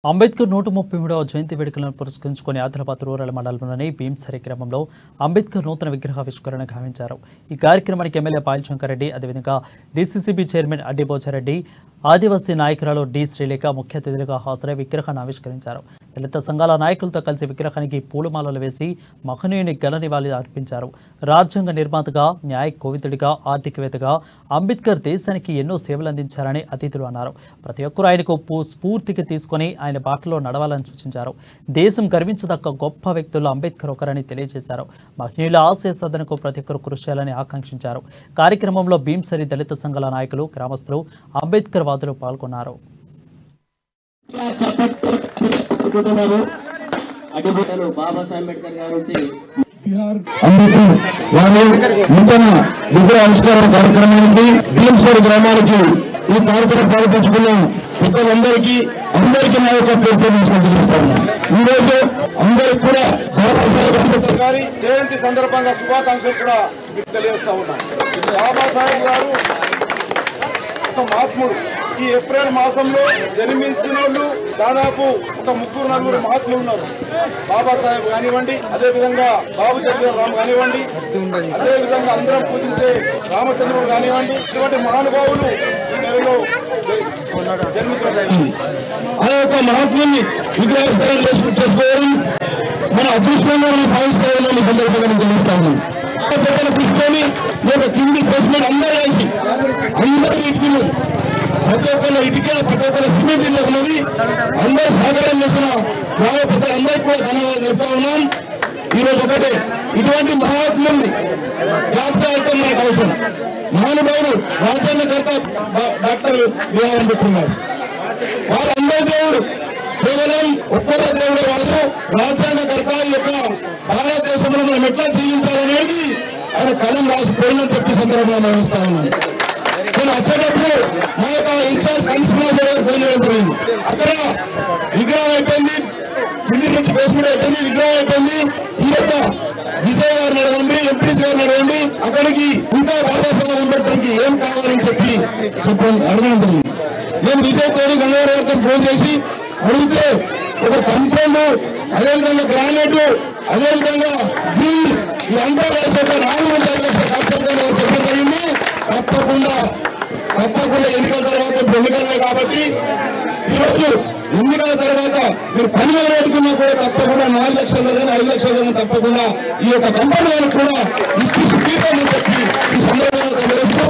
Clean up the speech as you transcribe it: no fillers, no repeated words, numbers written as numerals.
అంబేద్కర్ 133వ జయంతి వేడుకలను పురస్కరించుకుని ఆదిలాబాద్ రూరల్ మండలంలోని భీంసరి గ్రామంలో అంబేద్కర్ నూతన విగ్రహావిష్కరణ గావించారు. ఈ కార్యక్రమానికి ఎమ్మెల్యే పాయల్ రెడ్డి, అదేవిధంగా డీసీసీబీ చైర్మన్ అడ్డి బోచారెడ్డి, ఆదివాసీ నాయకురాలు డి శ్రీలేఖ ముఖ్య అతిథులుగా హాజరై విగ్రహాన్ని ఆవిష్కరించారు. దళిత సంఘాల నాయకులతో కలిసి విగ్రహానికి పూలమాలలు వేసి మహనీయుని ఘన నివాళి అర్పించారు. రాజ్యాంగ నిర్మాతగా, న్యాయ కోవిదుడిగా, ఆర్థికవేత్తగా అంబేద్కర్ దేశానికి ఎన్నో సేవలు అందించారని అతిథులు అన్నారు. ప్రతి ఒక్కరూ ఆయనకు స్ఫూర్తికి తీసుకుని ఆయన బాటలో నడవాలని సూచించారు. దేశం గర్వించదగ్గ గొప్ప వ్యక్తుల్లో అంబేద్కర్ ఒకరని తెలియజేశారు. మహనీయుల ఆశయ సాధనకు ప్రతి ఒక్కరూ కృషి చేయాలని ఆకాంక్షించారు. కార్యక్రమంలో భీంసరి దళిత సంఘాల నాయకులు, గ్రామస్తులు, అంబేద్కర్ వాదులు పాల్గొన్నారు. ఆవిష్కరణ కార్యక్రమానికి భీంసరి గ్రామానికి ఈ కార్యక్రమం పాల్పంచుకున్న పెద్దలందరికీ అందరికీ నా యొక్క పేర్కొనిస్తాను. ఈ రోజు అందరికి కూడా గారి జయంతి సందర్భంగా శుభాకాంక్షలు కూడా మీకు తెలియజేస్తా ఉన్నాను. బాబాసాహెబ్ గారు ఒక మహాత్ముడు. ఈ ఏప్రిల్ మాసంలో జన్మించిన వాళ్ళు దాదాపు ఒక 3-4 మహాత్ములు ఉన్నారు. బాబాసాహెబ్ కానివ్వండి, అదేవిధంగా బాబు జగజీవన్ కానివ్వండి, అదేవిధంగా అందరం పూజించే రామచంద్రుడు కానివ్వండి, ఇటువంటి మహానుభావులు ఈ నెలలో జన్మించడం. ఆ యొక్క మహాత్ముని విగ్రహావిష్కరణ చేసుకోవడం మన అదృష్టంగా మనం భావిస్తా ఉన్నాం. ఈ సందర్భంగా నేను తెలుస్తా ఉన్నాం. పెద్దలు తీసుకొని ఈ యొక్క కింది ప్రెసిడెంట్ అందరూ కలిసి అందరూ ఇటుకులు ప్రతి ఒక్కరు ఇటుక, ప్రతి ఒక్కరు సిమెంట్ ఇల్లు ఉన్నది. అందరూ సహకారం చేసిన గ్రామ పెద్దలందరికీ కూడా ధన్యవాదాలు చెప్తా ఉన్నాం. ఈరోజు ఒకటే ఇటువంటి మహాత్ముని జ్ఞాపకాలతో మనకు అవసరం. మహానుభావుడు రాజ్యాంగకర్త డాక్టర్ బిఆర్ అంబేద్కర్ గారు, వారందరి దేవుడు కేవలం ఒక్కరే దేవుడే కాదు, రాజ్యాంగకర్త ఈ యొక్క భారతదేశంలో మనం ఎట్లా జీవించాలనేది ఆయన కలం రాసిపోయిందని చెప్పి సందర్భంగా భావిస్తా ఉన్నాను. నేను వచ్చేటప్పుడు మా యొక్క ఇన్ఛార్జ్ కమిషనర్ గారు ఫోన్ చేయడం జరిగింది. అక్కడ విగ్రహం అయిపోయింది, కింది నుంచి బేస్మెంట్ అయిపోయింది, విగ్రహం అయిపోయింది. ఈ యొక్క విజయ్ గారిని అడగండి, ఎంపీసీ గారిని అడగండి, అక్కడికి ఇంకా బాబాసాహెబ్ అంబేద్కర్కి ఏం కావాలని చెప్పి అడగడం జరిగింది. నేను విజయ్ తోటి గంగాధర్ గారితో ఫోన్ చేసి అడిగితే ఒక కంపౌండ్, అదేవిధంగా గ్రానైట్, అదేవిధంగా గ్రీన్ ఇదంతా కలిసి ఒక 4-5 లక్షల ఖర్చు అవుతుందని చెప్పడం జరిగింది. తప్పకుండా ఎన్నికల తర్వాత ఎన్నికలే కాబట్టి ఈరోజు ఎన్నికల తర్వాత మీరు 10,000 పెట్టుకున్నా కూడా తప్పకుండా 4 లక్షలు కానీ 5 లక్షలు తప్పకుండా ఈ యొక్క కంపెనీ కూడా ఇప్పించి తీర్చాలని చెప్పి ఈ సందర్భంగా తెలుస్తూ